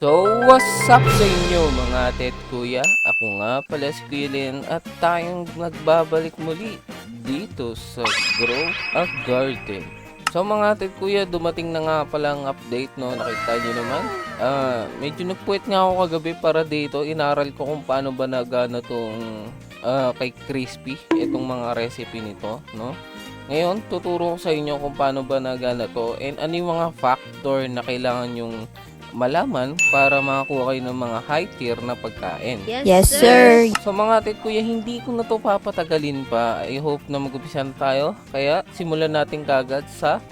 So, what's up sa inyo mga ate at kuya? Ako nga pala si Kuya Len at tayong nagbabalik muli dito sa Grow a Garden. So mga ate at kuya, dumating na nga palang update, no? Nakita nyo naman. Medyo nagpuwet nga ako kagabi para dito. Inaral ko kung paano ba nagana tong kay Crispy, itong mga recipe nito, no? Ngayon, tuturo ko sa inyo kung paano ba nagana to and ano yung mga factor na kailangan yung malaman para makakuha kayo ng mga high tier na pagkain. Yes, sir. So mga ate at kuya, hindi ko na to papatagalin pa. I hope na mag-umpisa na tayo. Kaya simulan natin kagad sa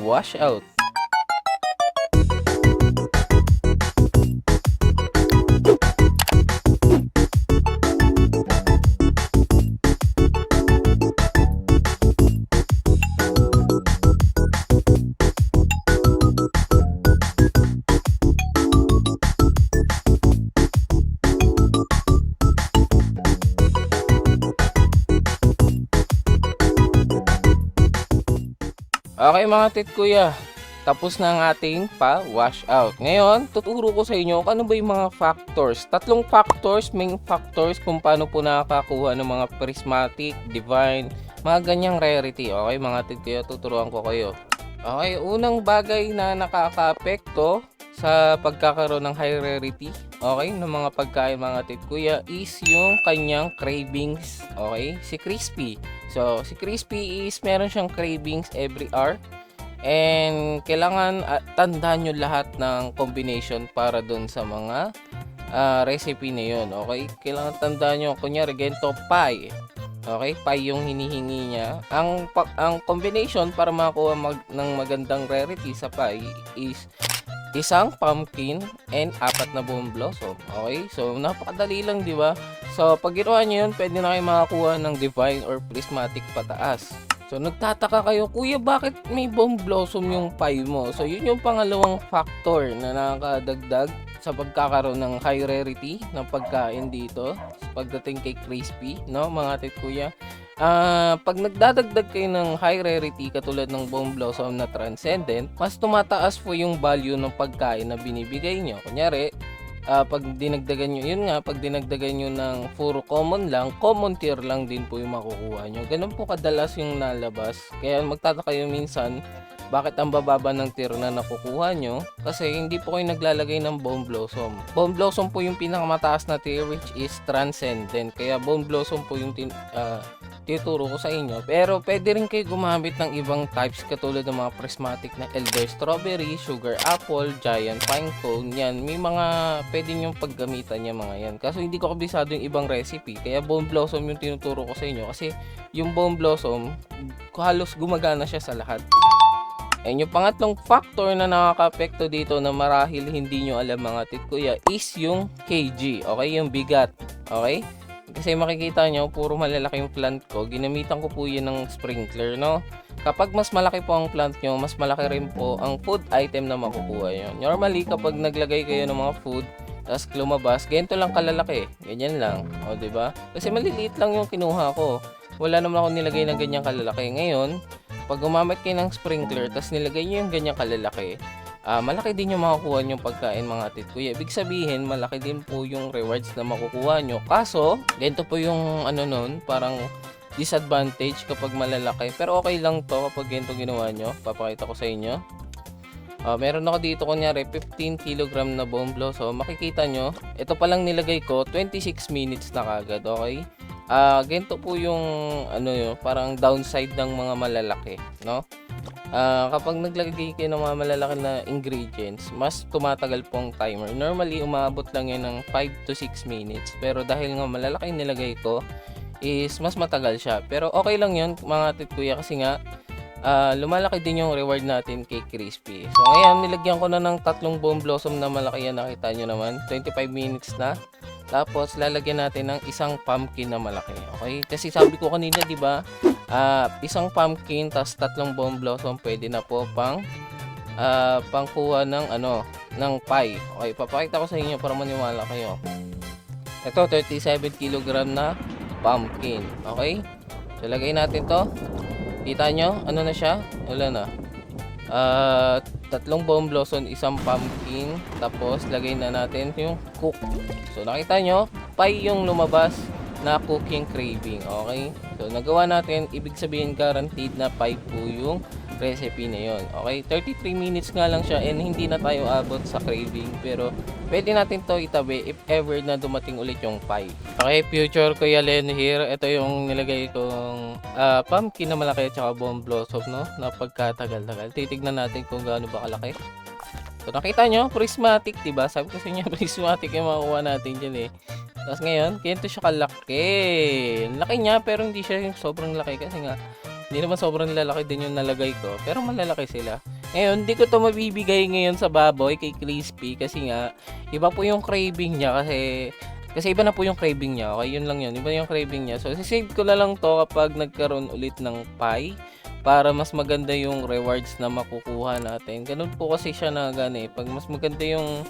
wash out. Okay mga tit kuya, tapos na ang ating wash out. Ngayon, tuturo ko sa inyo kung ano ba yung mga factors. Tatlong factors, main factors kung paano po nakakakuha ng mga prismatic, divine, mga ganyang rarity. Okay mga tit kuya, tuturuan ko kayo. Okay, unang bagay na nakaka-apekto sa pagkakaroon ng high rarity, okay, ng mga pagkain mga tit kuya is yung kanyang cravings. Okay, si Crispy. So, si Crispy is meron siyang cravings every hour. And kailangan tandaan nyo lahat ng combination para dun sa mga recipe na yun. Okay? Kailangan tandaan nyo, kunyari, ganito, pie. Okay? Pie yung hinihingi niya. Ang combination para makakuha ng magandang rarity sa pie is isang pumpkin and 4 na buong blossom. Okay? So, napakadali lang, di ba? So, pag ginawa nyo yun, pwede na kayo makakuha ng divine or prismatic pataas. So, nagtataka kayo, kuya, bakit may bomb blossom yung pie mo? So, yun yung pangalawang factor na nakakadagdag sa pagkakaroon ng high rarity ng pagkain dito pagdating kay Crispy, no, mga tit kuya. Pag nagdadagdag kayo ng high rarity katulad ng bomb blossom na transcendent, mas tumataas po yung value ng pagkain na binibigay nyo. Kunyari, pag dinagdagan nyo, yun nga, pag dinagdagan nyo ng puro common lang, common tier lang din po yung makukuha nyo. Ganun po kadalas yung nalabas. Kaya magtataka kayo minsan, bakit ang bababa ng tier na nakukuha nyo? Kasi hindi po kayo naglalagay ng bone blossom. Bone blossom po yung pinakamataas na tier which is transcendent. Kaya bone blossom po yung tituro ko sa inyo. Pero pwede rin kayo gumamit ng ibang types katulad ng mga prismatic na elder strawberry, sugar apple, giant pine cone. Yan, may mga pwede nyong paggamitan yung mga yan. Kaso hindi ko kabisado yung ibang recipe. Kaya bone blossom yung tinuturo ko sa inyo. Kasi yung bone blossom, halos gumagana siya sa lahat. And yung pangatlong factor na nakaka-apekto dito na marahil hindi nyo alam mga tit kuya is yung kg, okay? Yung bigat, okay? Kasi makikita nyo, puro malalaki yung plant ko. Ginamitan ko po yun ng sprinkler, no? Kapag mas malaki po ang plant nyo, mas malaki rin po ang food item na makukuha nyo. Normally, kapag naglagay kayo ng mga food, tapos lumabas, ganito lang kalalaki. Ganyan lang, o diba? Kasi maliliit lang yung kinuha ko. Wala naman ako nilagay ng ganyang kalalaki. Ngayon, pag gumamit kayo ng sprinkler, tapos nilagay nyo yung ganyang kalalaki, malaki din yung makukuha nyo pagkain mga tit kuya. Ibig sabihin, malaki din po yung rewards na makukuha nyo. Kaso, ganito po yung ano nun, parang disadvantage kapag malalaki. Pero okay lang to kapag ganito ginawa nyo. Papakita ko sa inyo. Meron ako dito kunyari 15 kg na bone blossom. Makikita nyo, ito palang nilagay ko, 26 minutes na kagad, okay? Ganito po yung ano yun, parang downside ng mga malalaki, no? Kapag naglagay kayo ng mga malalaki na ingredients, mas tumatagal po ang timer. Normally, umabot lang yan ng 5 to 6 minutes. Pero dahil nga malalaki nilagay ko, is mas matagal siya. Pero okay lang yun, mga tit kuya, kasi nga, lumalaki din yung reward natin kay Crispy. So, ngayon, nilagyan ko na ng 3 bone blossom na malaki yan. Nakita nyo naman, 25 minutes na. Tapos, lalagyan natin ng isang pumpkin na malaki. Okay? Kasi sabi ko kanina, di ba? Isang pumpkin, tas 3 bone blossom, pwede na po pangkuha ng ng pie. Okay, papakita ko sa inyo para maniwala kayo. Ito, 37 kg na pumpkin. Okay? So, lagay natin to. Kita nyo? Ano na siya? Wala na. tatlong bomb blossom, isang pumpkin, tapos lagay na natin yung cook. So nakita nyo, pie yung lumabas na cooking craving, okay? So nagawa natin, ibig sabihin guaranteed na pie po yung recipe na yun, okay? 33 minutes nga lang siya and hindi na tayo abot sa craving, pero pwede natin to itabi if ever na dumating ulit yung pie. Okay, future Kuya Len here. Ito yung nilagay kong pumpkin na malaki at saka bomb blossom, no? Na pagkatagal-tagal. Titignan natin kung gaano ba kalaki. So nakita nyo, prismatic, diba? Sabi ko sa inyo, prismatic yung makuha natin dyan eh. Tapos ngayon, ganito siya kalaki. Laki niya, pero hindi siya yung sobrang laki kasi nga, hindi naman sobrang lalaki din yung nalagay ko, pero malalaki sila. Ngayon, hindi ko to mabibigay ngayon sa baboy kay Crispy kasi nga, iba po yung craving niya kasi iba na po yung craving niya. Okay, yun lang yun. Iba yung craving niya. So, sisave ko na lang to kapag nagkaroon ulit ng pie para mas maganda yung rewards na makukuha natin. Ganun po kasi siya na gani. Pag mas maganda yung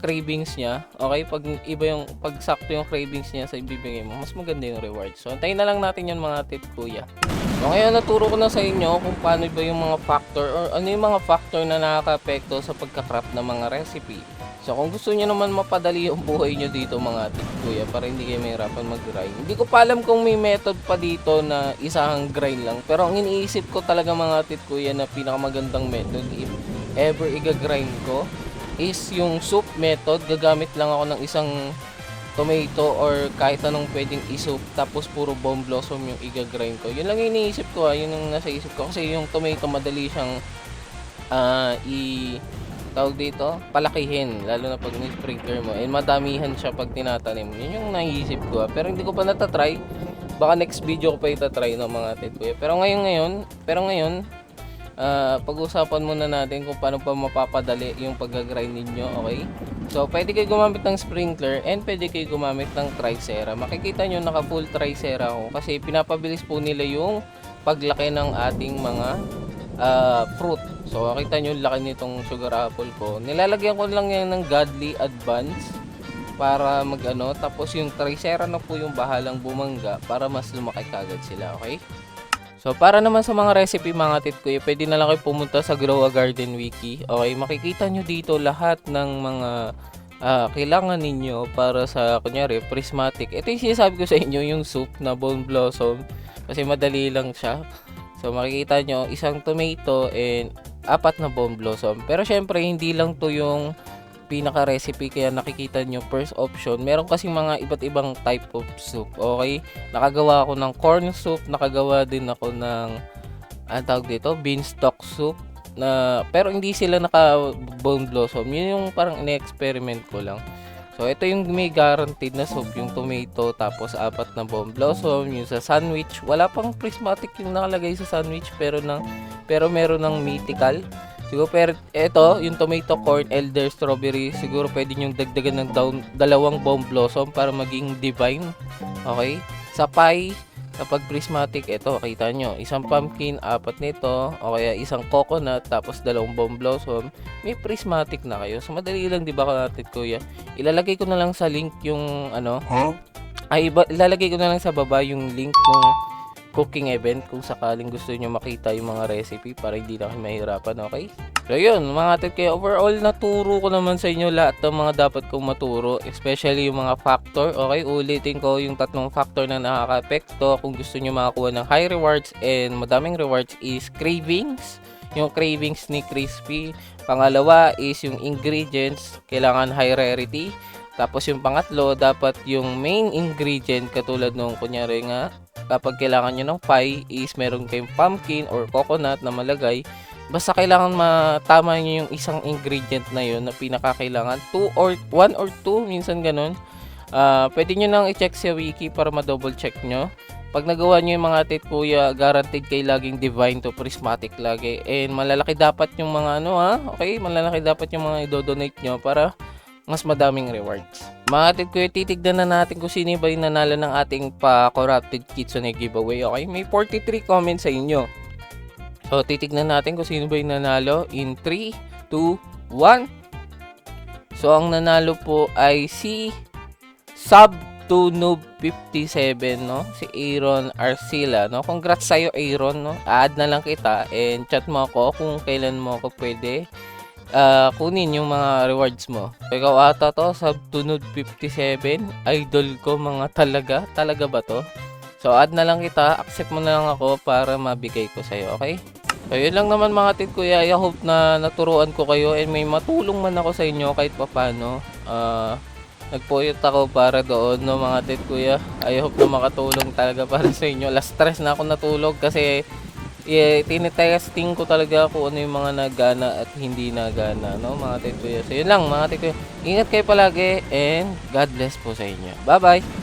cravings niya, okay, pag iba yung pagsakto yung cravings niya sa ibibigay mo, mas maganda yung reward. So antayin na lang natin yung mga tip kuya. So ngayon naturo ko na sa inyo kung paano ba yung mga factor or ano yung mga factor na nakaka-apekto sa pagka-craft ng mga recipe. So kung gusto niyo naman mapadali yung buhay niyo dito mga tip kuya para hindi kayo mahirapan mag-grind. Hindi ko pa alam kung may method pa dito na isang grind lang, pero ang iniisip ko talaga mga tip kuya na pinakamagandang method if ever iga-grind ko is yung soup method. Gagamit lang ako ng isang tomato or kahit anong pwedeng isoup tapos puro bomb blossom yung iga-grind ko. Yun lang yung iniisip ko, yun yung nasa isip ko kasi yung tomato madali siyang tawag dito, palakihin lalo na pag ni-sprinkler mo and madamihan siya pag tinatanim. Yun yung naisip ko pero hindi ko pa natatry. Baka next video ko pa itatry ng mga ted kuya. Pero ngayon pag-usapan muna natin kung paano pa mapapadali yung pag-grind ninyo, okay? So, pwede kayo gumamit ng sprinkler and pwede kayo gumamit ng tricera. Makikita nyo naka full tricera ako kasi pinapabilis po nila yung paglaki ng ating mga fruit. So, makita nyo laki nitong sugar apple ko. Nilalagyan ko lang yan ng Godly Advance para mag-ano. Tapos yung tricera na po yung bahalang bumangga para mas lumaki kagad sila, okay? So, para naman sa mga recipe mga tit kuya, pwede na lang kayo pumunta sa Grow a Garden Wiki. Okay, makikita nyo dito lahat ng mga kailangan ninyo para sa, kunyari, prismatic. Ito yung sinasabi ko sa inyo, yung soup na bomb blossom. Kasi madali lang siya. So, makikita nyo, isang tomato and 4 na bomb blossom. Pero, syempre, hindi lang to yung pinaka-recipe kaya nakikita nyo first option. Meron kasing mga iba't ibang type of soup. Okay? Nakagawa ako ng corn soup, nakagawa din ako ng ang tawag dito, beanstalk soup na pero hindi sila naka bone blossom. Yun yung parang ine-experiment ko lang. So ito yung may guaranteed na soup, yung tomato tapos 4 na bone blossom, yung sa sandwich. Wala pang prismatic yung nakalagay sa sandwich pero meron ng mythical. Siguro pero ito, yung tomato, corn, elder, strawberry, siguro pwede nyo dagdagan ng dalawang bomb blossom para maging divine. Okay? Sa pie, kapag prismatic, ito, kita nyo, isang pumpkin, 4 nito, o kaya isang coconut, tapos 2 bomb blossom, may prismatic na kayo. So, madali lang, di ba kapatid kuya? Ilalagay ko na lang sa link yung, ilalagay ko na lang sa baba yung link ng cooking event kung sakaling gusto nyo makita yung mga recipe para hindi na kayo mahirapan, okay? So yun mga tit kaya overall naturo ko naman sa inyo lahat ng mga dapat kong maturo, especially yung mga factor, okay? Ulitin ko yung 3 factor na nakaka-apekto kung gusto nyo makakuha ng high rewards and madaming rewards is cravings, yung cravings ni Crispy. Pangalawa is yung ingredients, kailangan high rarity. Tapos yung pangatlo, dapat yung main ingredient katulad nung kunyari nga kapag kailangan nyo ng pie is meron kayong pumpkin or coconut na malagay. Basta kailangan matama nyo yung isang ingredient na yun na pinakakailangan. 1 or 2, minsan ganun. Pwede nyo nang i-check sa wiki para ma-double check nyo. Pag nagawa nyo yung mga tit kuya, guaranteed kayo laging divine to prismatic lagi. And malalaki dapat yung mga okay? Malalaki dapat yung mga i-donate nyo para mas madaming rewards. Mga tit kuya, titignan na natin kung sino ba yung nanalo ng ating pa-corrupted kitsune giveaway. Okay, may 43 comments sa inyo. So, titignan natin kung sino ba yung nanalo in 3, 2, 1. So, ang nanalo po ay si Sub to Noob 57, no? Si Aaron Arcila, no? Congrats sa'yo, Aaron, no? Add na lang kita and chat mo ako kung kailan mo ako pwede kunin yung mga rewards mo. Ikaw ata to, Sabtunod 57. Idol ko mga talaga. Talaga ba to? So, add na lang kita. Accept mo na lang ako para mabigay ko sa'yo, okay? So, yun lang naman mga tit kuya. I hope na naturuan ko kayo and may matulong man ako sa inyo kahit papano. Nagpuyot ako para doon, no mga tit kuya. I hope na makatulong talaga para sa inyo. Last stress na ako natulog kasi tinitesting ko talaga kung ano yung mga nagana at hindi nagana, no mga tit kuya. So, yun lang mga tit kuya. Ingat kayo palagi and God bless po sa inyo. Bye-bye!